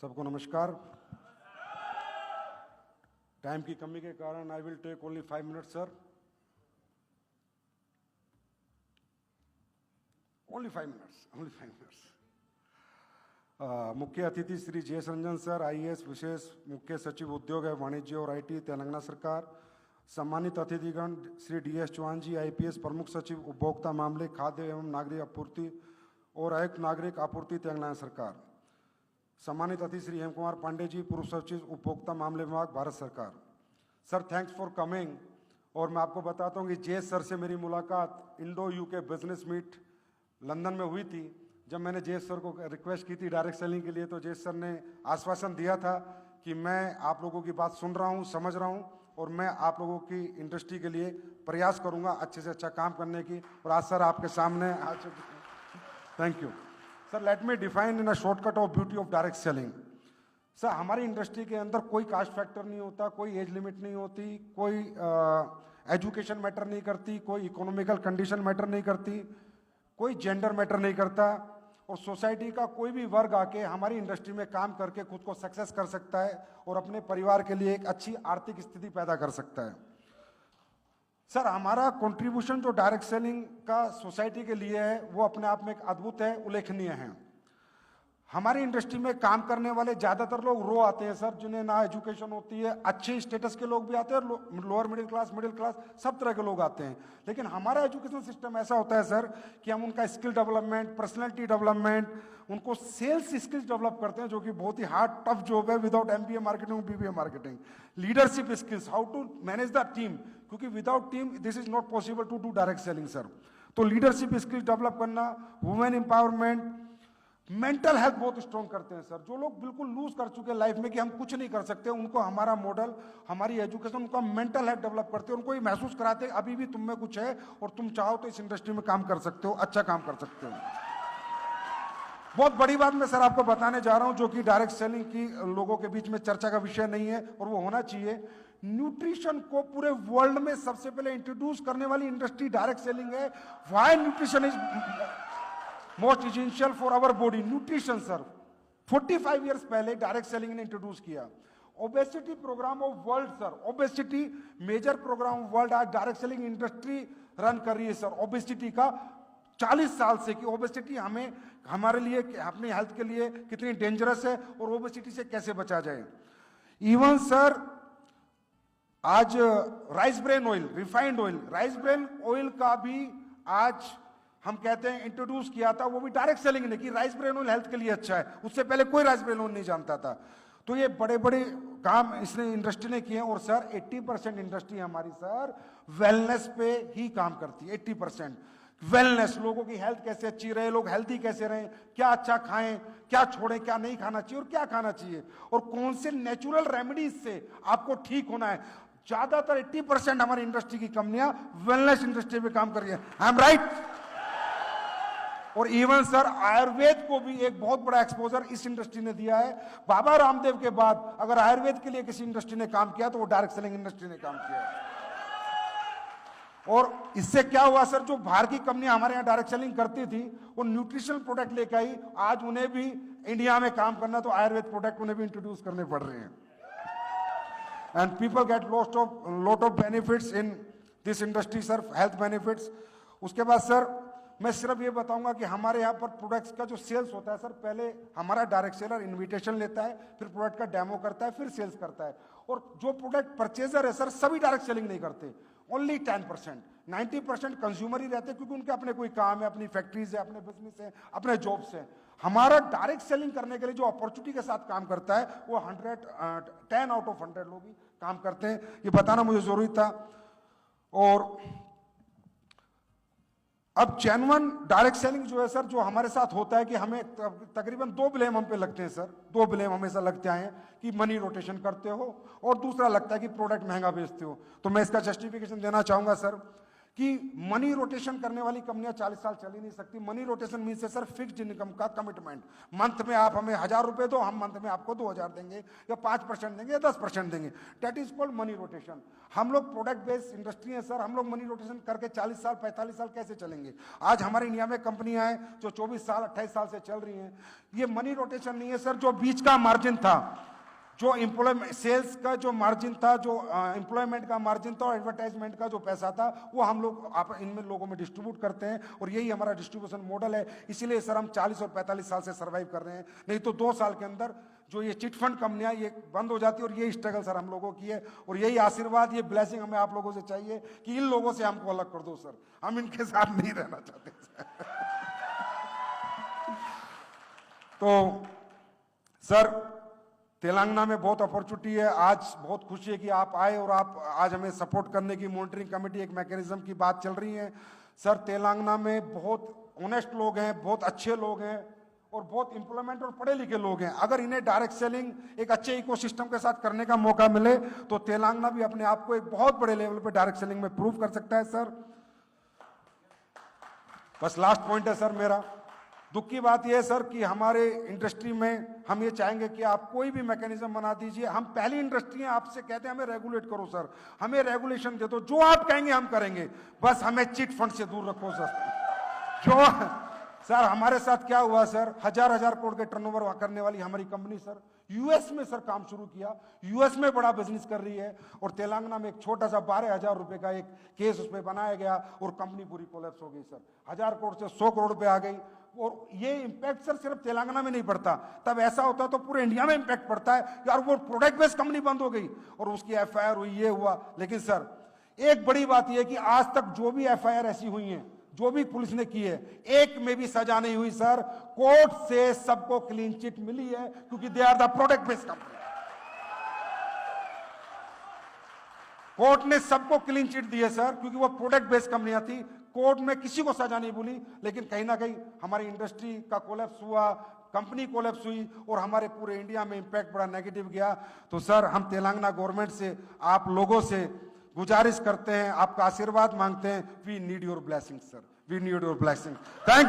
सबको नमस्कार। टाइम की कमी के कारण I will take only 5 minutes sir, only 5 minutes. मुख्य अतिथि श्री जे.एस. रंजन सर, आईएएस विशेष मुख्य सचिव उद्योग एवं वाणिज्य और आईटी, तेलंगाना सरकार। सम्मानित अतिथिगण श्री डी.एस. चौहान जी, आईपीएस प्रमुख सचिव उपभोक्ता मामले, खाद्य एवं नागरिक आपूर्ति और आयुक्त नागरिक आपूर्ति, तेलंगाना सरकार। सम्मानित अतिथि श्री हेम कुमार पांडे जी, पूर्व सचिव उपभोक्ता मामले विभाग, भारत सरकार। Sir thanks for coming. और मैं आपको बताता हूँ कि जे सर से मेरी मुलाकात Indo UK business meet London में हुई थी। जब मैंने जे सर को रिक्वेस्ट की थी डायरेक्ट सेलिंग के लिए, तो जे सर ने आश्वासन दिया था कि मैं आप लोगों की बात सुन रहा हूँ, समझ रहा हूँ और मैं आप लोगों की इंडस्ट्री के लिए प्रयास करूँगा अच्छे से अच्छा काम करने की। और आज सर आपके सामने आ चुके। Thank you sir. Let me define in a shortcut of beauty of direct selling. Sir हमारी इंडस्ट्री के अंदर कोई कास्ट फैक्टर नहीं होता, कोई एज लिमिट नहीं होती, कोई एजुकेशन मैटर नहीं करती, कोई इकोनॉमिकल कंडीशन मैटर नहीं करती, कोई जेंडर मैटर नहीं करता। और सोसाइटी का कोई भी वर्ग आके हमारी इंडस्ट्री में काम करके खुद को सक्सेस कर सकता है और अपने परिवार के लिए एक अच्छी आर्थिक स्थिति पैदा कर सकता है। सर हमारा कंट्रीब्यूशन जो डायरेक्ट सेलिंग का सोसाइटी के लिए है वो अपने आप में एक अद्भुत है, उल्लेखनीय है। हमारी इंडस्ट्री में काम करने वाले ज्यादातर लोग रो आते हैं सर, जिन्हें ना एजुकेशन होती है। अच्छे स्टेटस के लोग भी आते हैं, लोअर मिडिल क्लास, सब तरह के लोग आते हैं। लेकिन हमारा एजुकेशन सिस्टम ऐसा होता है सर कि हम उनका स्किल डेवलपमेंट, पर्सनैलिटी डेवलपमेंट, उनको सेल्स स्किल्स डेवलप करते हैं, जो कि बहुत ही हार्ड टफ जॉब है without MBA marketing, BBA marketing. Leadership skills, how to manage the team, क्योंकि without team this is not possible to do direct selling sir. तो लीडरशिप स्किल्स डेवलप करना, वुमेन एम्पावरमेंट, मेंटल हेल्थ बहुत strong करते हैं sir. जो लोग बिल्कुल loose कर चुके हैं लाइफ में कि हम कुछ नहीं कर सकते, उनको हमारा मॉडल, हमारी एजुकेशन, उनका मेंटल हेल्थ डेवलप करते हैं, उनको ये महसूस कराते हैं अभी भी तुम में कुछ है और तुम चाहो तो इस इंडस्ट्री में काम कर सकते हो, अच्छा काम कर सकते हो। बहुत बड़ी बात मैं सर आपको बताने जा रहा हूं, जो कि डायरेक्ट सेलिंग की लोगों के बीच में चर्चा का विषय नहीं है और वो होना चाहिए। न्यूट्रिशन को पूरे वर्ल्ड में सबसे पहले इंट्रोड्यूस करने वाली इंडस्ट्री डायरेक्ट सेलिंग है। Why nutrition is most essential for our body. Nutrition sir 45 years पहले डायरेक्ट सेलिंग ने इंट्रोड्यूस किया। Obesity program of world sir, obesity major program of world आज डायरेक्ट सेलिंग इंडस्ट्री रन कर रही है sir. Obesity का 40 साल से कि ओबेसिटी हमें, हमारे लिए, अपनी हेल्थ के लिए कितनी डेंजरस है और ओबेसिटी से कैसे बचा जाए। इवन सर आज rice bran oil, refined oil, rice bran oil का भी आज हम कहते हैं इंट्रोड्यूस किया था, वो भी डायरेक्ट सेलिंग ने कि राइस ब्रेन ऑयल हेल्थ के लिए अच्छा है। उससे पहले कोई राइस ब्रेन ऑयल नहीं जानता था। तो ये बड़े बड़े काम इसने इंडस्ट्री ने किए। और सर 80% इंडस्ट्री हमारी सर वेलनेस पे ही काम करती है। 80% वेलनेस, लोगों की हेल्थ कैसे अच्छी रहे, लोग हेल्थी कैसे रहें, क्या अच्छा खाएं, क्या छोड़ें, क्या नहीं खाना चाहिए और क्या खाना चाहिए, और कौन से नेचुरल रेमेडीज से आपको ठीक होना है। ज्यादातर 80% हमारी इंडस्ट्री की कंपनियां वेलनेस इंडस्ट्री में काम कर रही है। I am right. और इवन सर आयुर्वेद को भी एक बहुत बड़ा एक्सपोजर इस इंडस्ट्री ने दिया है। बाबा रामदेव के बाद अगर आयुर्वेद के लिए किसी इंडस्ट्री ने काम किया तो वो डायरेक्ट सेलिंग इंडस्ट्री ने काम किया है। और इससे क्या हुआ सर, जो बाहर की कंपनियां हमारे यहाँ डायरेक्ट सेलिंग करती थी वो न्यूट्रिशनल प्रोडक्ट लेकर आई, आज उन्हें भी इंडिया में काम करना तो आयुर्वेद प्रोडक्ट उन्हें भी इंट्रोड्यूस करने पड़ रहे हैं। And people get lot of benefits in this industry sir, health benefits. उसके बाद सर मैं सिर्फ ये बताऊंगा कि हमारे यहाँ पर प्रोडक्ट्स का जो सेल्स होता है सर, पहले हमारा डायरेक्ट सेलर इनविटेशन लेता है, फिर प्रोडक्ट का डेमो करता है, फिर सेल्स करता है। और जो प्रोडक्ट परचेजर है सर, सभी डायरेक्ट सेलिंग नहीं करते, ओनली 10%, 90% कंज्यूमर ही रहते हैं, क्योंकि उनके अपने कोई काम है, अपनी फैक्ट्रीज है, अपने बिजनेस है, अपने जॉब्स है। हमारा डायरेक्ट सेलिंग करने के लिए जो अपॉर्चुनिटी के साथ काम करता है वो 10 आउट ऑफ 100 लोग ही काम करते हैं। ये बताना मुझे जरूरी था। और अब जेन्युइन डायरेक्ट सेलिंग जो है सर, जो हमारे साथ होता है कि हमें तकरीबन 2 ब्लेम हम पे लगते हैं सर। 2 ब्लेम हमेशा लगते आए हैं कि मनी रोटेशन करते हो और दूसरा लगता है कि प्रोडक्ट महंगा बेचते हो। तो मैं इसका जस्टिफिकेशन देना चाहूंगा सर कि मनी रोटेशन करने वाली कंपनियां 40 साल चल ही नहीं सकती। मनी रोटेशन मीन से सर फिक्स्ड इनकम का कमिटमेंट। मंथ में आप हमें 1000 रुपए दो, हम मंथ में आपको 2000 देंगे या 5% देंगे या 10% देंगे। That is called money rotation. हम लोग प्रोडक्ट बेस्ड इंडस्ट्री है सर, हम लोग मनी रोटेशन करके 40 साल 45 साल कैसे चलेंगे? आज हमारे इंडिया में कंपनियां हैं जो 24 साल 28 साल से चल रही हैं। ये मनी रोटेशन नहीं है सर। जो बीच का मार्जिन था, जो एम्प्लॉयमेंट सेल्स का जो मार्जिन था, जो एम्प्लॉयमेंट का मार्जिन था और एडवर्टाइजमेंट का जो पैसा था, वो हम लोग आप इनमें लोगों में डिस्ट्रीब्यूट करते हैं और यही हमारा डिस्ट्रीब्यूशन मॉडल है। इसीलिए सर हम 40 और 45 साल से सर्वाइव कर रहे हैं। नहीं तो 2 साल के अंदर जो ये चिट फंड कंपनियां ये बंद हो जाती है। और ये स्ट्रगल सर हम लोगों की है और यही आशीर्वाद, ये ब्लेसिंग हमें आप लोगों से चाहिए कि इन लोगों से हमको अलग कर दो सर। हम इनके साथ नहीं रहना चाहते तो सर तेलंगाना में बहुत अपॉर्चुनिटी है। आज बहुत खुशी है कि आप आए और आप आज हमें सपोर्ट करने की मॉनिटरिंग कमेटी एक मैकेनिज्म की बात चल रही है। सर तेलंगाना में बहुत ऑनेस्ट लोग हैं, बहुत अच्छे लोग हैं और बहुत एम्प्लॉयमेंट और पढ़े लिखे लोग हैं। अगर इन्हें डायरेक्ट सेलिंग एक अच्छे इकोसिस्टम के साथ करने का मौका मिले तो तेलंगाना भी अपने आप को एक बहुत बड़े लेवल पे डायरेक्ट सेलिंग में प्रूव कर सकता है सर। बस लास्ट पॉइंट है सर मेरा, दुख की बात यह है सर कि हमारे इंडस्ट्री में हम ये चाहेंगे कि आप कोई भी मैकेनिज्म बना दीजिए। हम पहली इंडस्ट्री है, आपसे कहते हैं हमें रेगुलेट करो सर, हमें रेगुलेशन दे दो, जो आप कहेंगे हम करेंगे, बस हमें चिट फंड से दूर रखो सर। जो सर हमारे साथ क्या हुआ सर, हजार करोड़ के टर्नओवर करने वाली हमारी कंपनी सर यूएस में सर काम शुरू किया, यूएस में बड़ा बिजनेस कर रही है और तेलंगाना में एक छोटा सा 12,000 रुपए का एक केस उसमें बनाया गया और कंपनी पूरी कोलैप्स हो गई सर। 1000 करोड़ से 100 करोड़ पे आ गई। और ये इंपैक्ट सर सिर्फ तेलंगाना में नहीं पड़ता, तब ऐसा होता तो पूरे इंडिया में इंपैक्ट पड़ता है यार। वो प्रोडक्ट बेस्ड कंपनी बंद हो गई और उसकी एफआईआर हुई, ये हुआ। लेकिन सर एक बड़ी बात यह कि आज तक जो भी एफआईआर ऐसी हुई है, जो भी पुलिस ने की है, एक में भी सजा नहीं हुई सर। कोर्ट से सबको क्लीन चिट मिली है क्योंकि they are the product based company. Court ने सबको क्लीन चिट दी है सर क्योंकि वो प्रोडक्ट बेस्ड कंपनियां थी। कोर्ट में किसी को सजा नहीं बोली, लेकिन कहीं ना कहीं हमारी इंडस्ट्री का कोलैप्स हुआ, कंपनी कोलैप्स हुई और हमारे पूरे इंडिया में इंपैक्ट बड़ा नेगेटिव गया। तो सर हम तेलंगाना गवर्नमेंट से, आप लोगों से गुजारिश करते हैं, आपका आशीर्वाद मांगते हैं। We need your blessing sir, we need your blessing. Thank you.